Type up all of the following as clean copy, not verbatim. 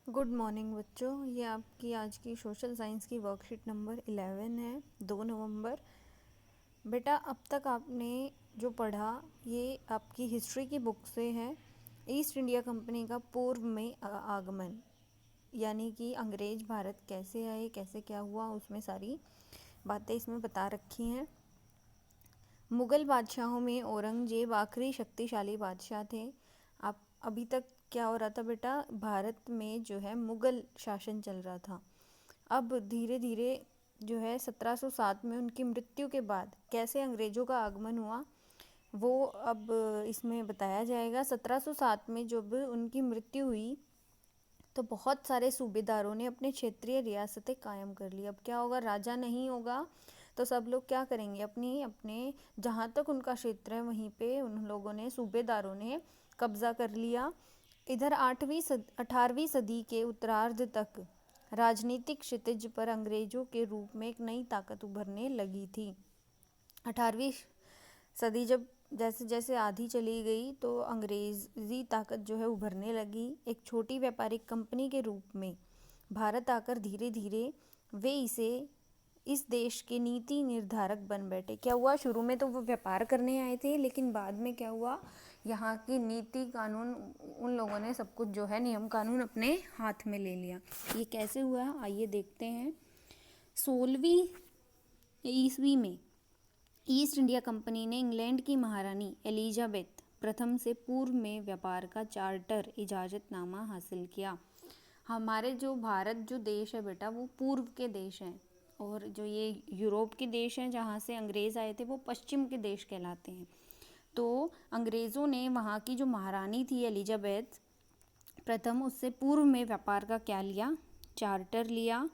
Good morning बच्चों। ये आपकी आज की सोशल साइंस की वर्कशीट नंबर 11 है, 2 नवंबर। बेटा, अब तक आपने जो पढ़ा ये आपकी हिस्ट्री की बुक से है। ईस्ट इंडिया कंपनी का पूर्व में आगमन, यानी कि अंग्रेज भारत कैसे आए, कैसे क्या हुआ, उसमें सारी बातें इसमें बता रखी हैं। मुग़ल बादशाहों में औरंगजेब आखिरी शक्तिशाली बादशाह थे। आप अभी तक क्या हो रहा था बेटा, भारत में जो है मुग़ल शासन चल रहा था। अब धीरे धीरे जो है 1707 में उनकी मृत्यु के बाद कैसे अंग्रेज़ों का आगमन हुआ वो अब इसमें बताया जाएगा। 1707 में जब उनकी मृत्यु हुई तो बहुत सारे सूबेदारों ने अपने क्षेत्रीय रियासतें कायम कर ली। अब क्या होगा, राजा नहीं होगा तो सब लोग क्या करेंगे, अपनी अपने जहाँ तक उनका क्षेत्र है वहीं पे उन लोगों ने, सूबेदारों ने कब्जा कर लिया। इधर 18वीं सदी के उत्तरार्ध तक राजनीतिक क्षितिज पर अंग्रेजों के रूप में एक नई ताकत उभरने लगी थी। 18वीं सदी जब जैसे जैसे आधी चली गई तो अंग्रेज़ी ताकत जो है उभरने लगी। एक छोटी व्यापारिक कंपनी के रूप में भारत आकर धीरे धीरे वे इस देश के नीति निर्धारक बन बैठे। क्या हुआ, शुरू में तो वो व्यापार करने आए थे, लेकिन बाद में क्या हुआ, यहाँ की नीति कानून उन लोगों ने सब कुछ जो है नियम कानून अपने हाथ में ले लिया। ये कैसे हुआ, आइए देखते हैं। 16वीं ईस्वी में ईस्ट इंडिया कंपनी ने इंग्लैंड की महारानी एलिजाबेथ प्रथम से पूर्व में व्यापार का चार्टर इजाज़तनामा हासिल किया। हमारे जो भारत जो देश है बेटा वो पूर्व के देश हैं, और जो ये यूरोप के देश हैं जहाँ से अंग्रेज़ आए थे वो पश्चिम के देश कहलाते हैं। तो अंग्रेज़ों ने वहाँ की जो महारानी थी एलिजाबेथ प्रथम, उससे पूर्व में व्यापार का क्या लिया, चार्टर लिया।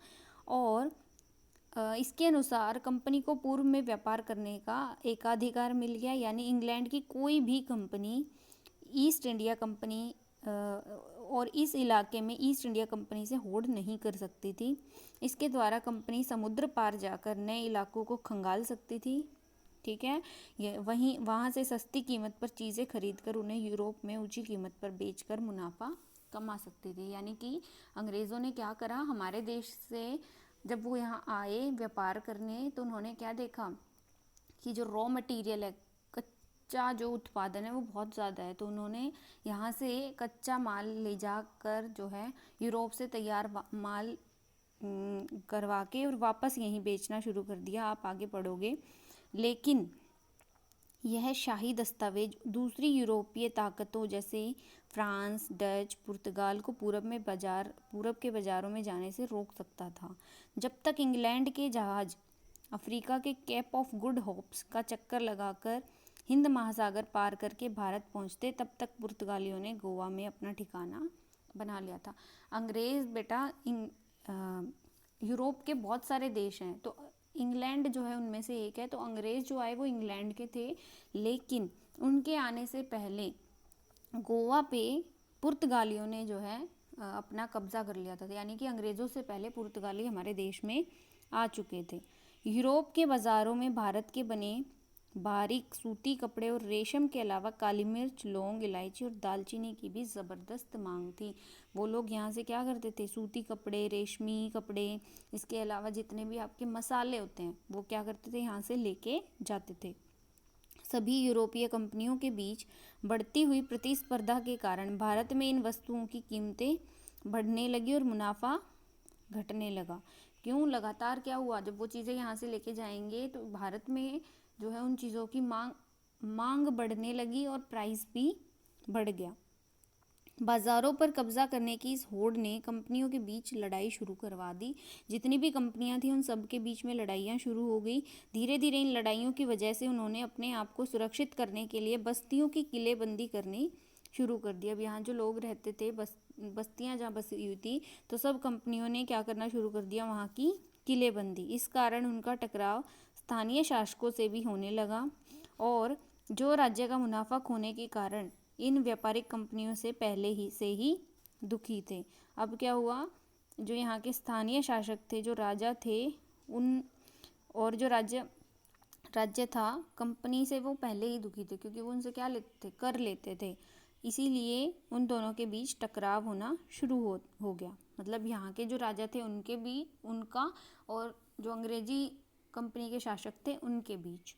और इसके अनुसार कंपनी को पूर्व में व्यापार करने का एकाधिकार मिल गया, यानी इंग्लैंड की कोई भी कंपनी ईस्ट इंडिया कंपनी और इस इलाके में ईस्ट इंडिया कंपनी से होड़ नहीं कर सकती थी। इसके द्वारा कंपनी समुद्र पार जाकर नए इलाकों को खंगाल सकती थी। ठीक है, ये वहाँ से सस्ती कीमत पर चीज़ें खरीदकर उन्हें यूरोप में ऊंची कीमत पर बेचकर मुनाफा कमा सकती थी। यानी कि अंग्रेज़ों ने क्या करा, हमारे देश से जब वो यहाँ आए व्यापार करने तो उन्होंने क्या देखा कि जो रॉ मटेरियल है, कच्चा जो उत्पादन है वो बहुत ज़्यादा है, तो उन्होंने यहाँ से कच्चा माल ले जाकर जो है यूरोप से तैयार माल करवा के और वापस यहीं बेचना शुरू कर दिया। आप आगे पढ़ोगे, लेकिन यह शाही दस्तावेज दूसरी यूरोपीय ताकतों जैसे फ्रांस, डच, पुर्तगाल को पूरब के बाज़ारों में जाने से रोक सकता था। जब तक इंग्लैंड के जहाज़ अफ्रीका के केप ऑफ गुड होप्स का चक्कर लगाकर हिंद महासागर पार करके भारत पहुंचते, तब तक पुर्तगालियों ने गोवा में अपना ठिकाना बना लिया था। अंग्रेज़ बेटा यूरोप के बहुत सारे देश हैं, तो इंग्लैंड जो है उनमें से एक है। तो अंग्रेज़ जो आए वो इंग्लैंड के थे, लेकिन उनके आने से पहले गोवा पे पुर्तगालियों ने जो है अपना कब्जा कर लिया था। यानी कि अंग्रेज़ों से पहले पुर्तगाली हमारे देश में आ चुके थे। यूरोप के बाज़ारों में भारत के बने बारीक सूती कपड़े और रेशम के अलावा काली मिर्च, लौंग, इलायची और दालचीनी की भी ज़बरदस्त मांग थी। वो लोग यहाँ से क्या करते थे, सूती कपड़े, रेशमी कपड़े, इसके अलावा जितने भी आपके मसाले होते हैं वो क्या करते थे, यहाँ से लेके जाते थे। सभी यूरोपीय कंपनियों के बीच बढ़ती हुई प्रतिस्पर्धा के कारण भारत में इन वस्तुओं की कीमतें बढ़ने लगी और मुनाफा घटने लगा। क्यों, लगातार क्या हुआ, जब वो चीज़ें यहाँ से लेके जाएंगे तो भारत में जो है उन चीज़ों की मांग बढ़ने लगी और प्राइस भी बढ़ गया। बाज़ारों पर कब्जा करने की इस होड़ ने कंपनियों के बीच लड़ाई शुरू करवा दी। जितनी भी कंपनियां थी उन सब के बीच में लड़ाइयाँ शुरू हो गई। धीरे धीरे इन लड़ाइयों की वजह से उन्होंने अपने आप को सुरक्षित करने के लिए बस्तियों की किलेबंदी करनी शुरू कर दी। अब यहाँ जो लोग रहते थे, बस्तियाँ जहाँ बसी हुई थी, तो सब कंपनियों ने क्या करना शुरू कर दिया, वहाँ की किलेबंदी। इस कारण उनका टकराव स्थानीय शासकों से भी होने लगा, और जो राज्य का मुनाफा खोने के कारण इन व्यापारिक कंपनियों से पहले ही दुखी थे। अब क्या हुआ, जो यहाँ के स्थानीय शासक थे, जो राजा थे, उन और जो राज्य था कंपनी से, वो पहले ही दुखी थे, क्योंकि वो उनसे क्या लेते थे, कर लेते थे। इसीलिए उन दोनों के बीच टकराव होना शुरू हो गया। मतलब यहाँ के जो राजा थे उनके भी उनका और जो अंग्रेजी कंपनी के शासक थे उनके बीच।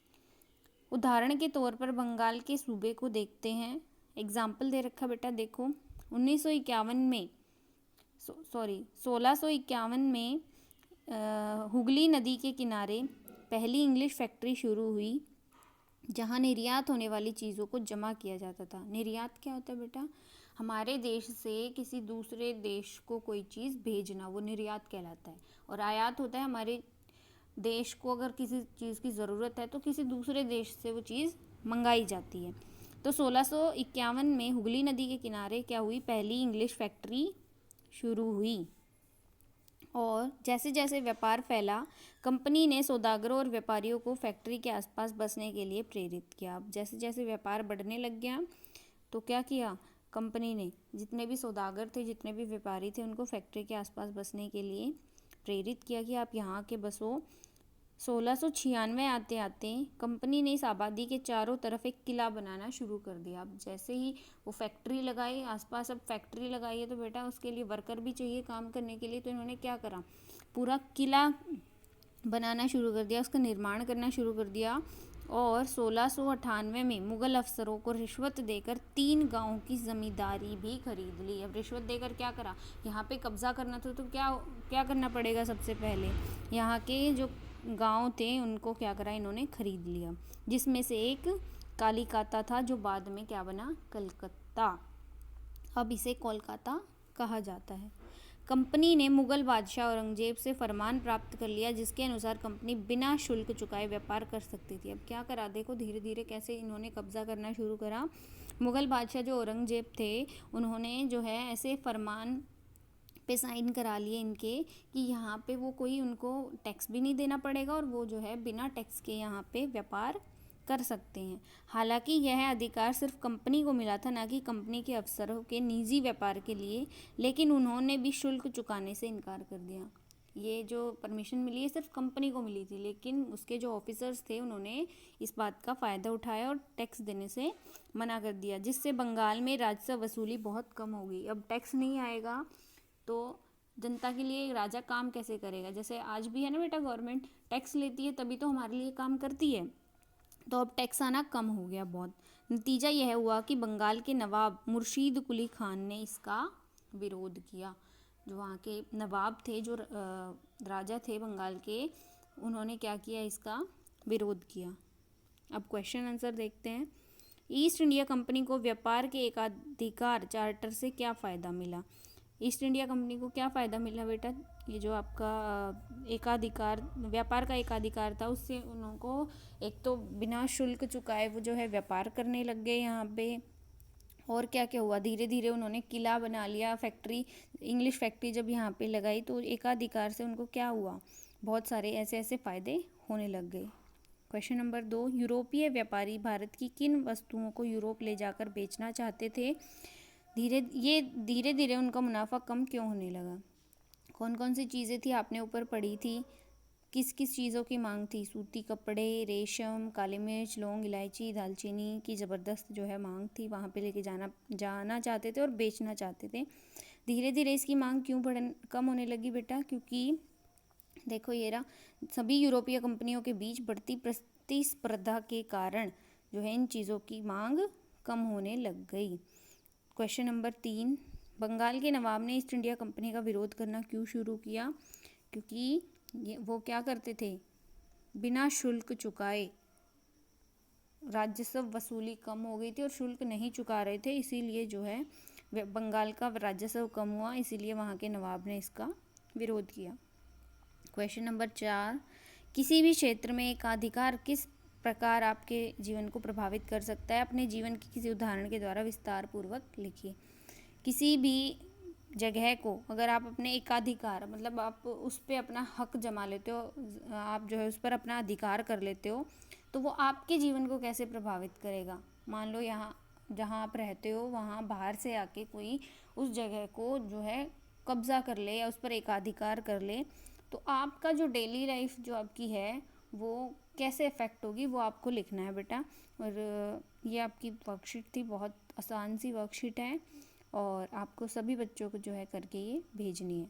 उदाहरण के तौर पर बंगाल के सूबे को देखते हैं। एग्जाम्पल दे रखा बेटा, देखो 1951 में 1651 में हुगली नदी के किनारे पहली इंग्लिश फैक्ट्री शुरू हुई, जहां निर्यात होने वाली चीज़ों को जमा किया जाता था। निर्यात क्या होता है बेटा? हमारे देश से किसी दूसरे देश को कोई चीज़ भेजना, वो निर्यात कहलाता है। और आयात होता है हमारे देश को अगर किसी चीज़ की ज़रूरत है तो किसी दूसरे देश से वो चीज़ मंगाई जाती है। तो 1651 में हुगली नदी के किनारे क्या हुई? पहली इंग्लिश फैक्ट्री शुरू हुई। और जैसे जैसे व्यापार फैला, कंपनी ने सौदागरों और व्यापारियों को फैक्ट्री के आसपास बसने के लिए प्रेरित किया। अब जैसे जैसे व्यापार बढ़ने लग गया तो क्या किया कंपनी ने? जितने भी सौदागर थे, जितने भी व्यापारी थे, उनको फैक्ट्री के आसपास बसने के लिए प्रेरित किया कि आप यहाँ के बसो। 1696 आते आते कंपनी ने इस आबादी के चारों तरफ एक किला बनाना शुरू कर दिया। अब जैसे ही वो फैक्ट्री लगाई, आसपास अब फैक्ट्री लगाई है तो बेटा उसके लिए वर्कर भी चाहिए काम करने के लिए, तो इन्होंने क्या करा? पूरा किला बनाना शुरू कर दिया, उसका निर्माण करना शुरू कर दिया। और 1698 में मुगल अफसरों को रिश्वत देकर 3 गाँव की जमींदारी भी खरीद ली। अब रिश्वत देकर क्या करा? यहाँ पे कब्जा करना था तो क्या करना पड़ेगा? सबसे पहले यहाँ के जो गांव थे उनको क्या करा? इन्होंने खरीद लिया, जिसमें से एक कालिकाता था, जो बाद में क्या बना? कलकत्ता। अब इसे कोलकाता कहा जाता है। कंपनी ने मुगल बादशाह औरंगजेब से फरमान प्राप्त कर लिया, जिसके अनुसार कंपनी बिना शुल्क चुकाए व्यापार कर सकती थी। अब क्या करा? देखो धीरे धीरे कैसे इन्होंने कब्जा करना शुरू करा। मुगल बादशाह जो औरंगजेब थे, उन्होंने जो है ऐसे फरमान पे साइन करा लिए इनके कि यहाँ पे वो कोई उनको टैक्स भी नहीं देना पड़ेगा और वो जो है बिना टैक्स के यहाँ पे व्यापार कर सकते हैं। हालांकि यह अधिकार सिर्फ कंपनी को मिला था, ना कि कंपनी के अफसरों के निजी व्यापार के लिए, लेकिन उन्होंने भी शुल्क चुकाने से इनकार कर दिया। ये जो परमिशन मिली है सिर्फ कंपनी को मिली थी, लेकिन उसके जो ऑफिसर्स थे उन्होंने इस बात का फ़ायदा उठाया और टैक्स देने से मना कर दिया, जिससे बंगाल में राजस्व वसूली बहुत कम हो गई। अब टैक्स नहीं आएगा तो जनता के लिए राजा काम कैसे करेगा? जैसे आज भी है ना बेटा, गवर्नमेंट टैक्स लेती है तभी तो हमारे लिए काम करती है। तो अब टैक्स आना कम हो गया बहुत। नतीजा यह हुआ कि बंगाल के नवाब मुर्शीद कुली खान ने इसका विरोध किया। जो वहाँ के नवाब थे, जो राजा थे बंगाल के, उन्होंने क्या किया? इसका विरोध किया। अब क्वेश्चन आंसर देखते हैं। ईस्ट इंडिया कंपनी को व्यापार के एकाधिकार चार्टर से क्या फ़ायदा मिला? ईस्ट इंडिया कंपनी को क्या फ़ायदा मिला बेटा? ये जो आपका एकाधिकार, व्यापार का एकाधिकार था, उससे उनको एक तो बिना शुल्क चुकाए वो जो है व्यापार करने लग गए यहाँ पे। और क्या क्या हुआ? धीरे धीरे उन्होंने किला बना लिया, फैक्ट्री, इंग्लिश फैक्ट्री जब यहाँ पे लगाई तो एकाधिकार से उनको क्या हुआ? बहुत सारे ऐसे ऐसे फ़ायदे होने लग गए। क्वेश्चन नंबर 2, यूरोपीय व्यापारी भारत की किन वस्तुओं को यूरोप ले जाकर बेचना चाहते थे? धीरे धीरे उनका मुनाफा कम क्यों होने लगा? कौन कौन सी चीज़ें थी आपने ऊपर पढ़ी थी? किस किस चीज़ों की मांग थी? सूती कपड़े, रेशम, काली मिर्च, लौंग, इलायची, दालचीनी की ज़बरदस्त जो है मांग थी, वहाँ पे लेके जाना चाहते थे और बेचना चाहते थे। धीरे धीरे इसकी मांग क्यों कम होने लगी बेटा? क्योंकि देखो ये रहा, सभी यूरोपीय कंपनियों के बीच बढ़ती प्रतिस्पर्धा के कारण जो है इन चीज़ों की मांग कम होने लग गई। क्वेश्चन नंबर 3, बंगाल के नवाब ने ईस्ट इंडिया कंपनी का विरोध करना क्यों शुरू किया? क्योंकि वो क्या करते थे? बिना शुल्क चुकाए राजस्व वसूली कम हो गई थी और शुल्क नहीं चुका रहे थे, इसीलिए जो है बंगाल का राजस्व कम हुआ, इसीलिए वहाँ के नवाब ने इसका विरोध किया। क्वेश्चन नंबर 4, किसी भी क्षेत्र में एकाधिकार किस प्रकार आपके जीवन को प्रभावित कर सकता है? अपने जीवन की किसी उदाहरण के द्वारा विस्तार पूर्वक लिखिए। किसी भी जगह को अगर आप अपने एकाधिकार, मतलब आप उस पर अपना हक जमा लेते हो, आप जो है उस पर अपना अधिकार कर लेते हो, तो वो आपके जीवन को कैसे प्रभावित करेगा? मान लो यहाँ जहाँ आप रहते हो वहाँ बाहर से आके कोई उस जगह को जो है कब्जा कर ले या उस पर एकाधिकार कर ले, तो आपका जो डेली लाइफ जो आपकी है वो कैसे इफ़ेक्ट होगी, वो आपको लिखना है बेटा। और ये आपकी वर्कशीट थी, बहुत आसान सी वर्कशीट है और आपको सभी बच्चों को जो है करके ये भेजनी है।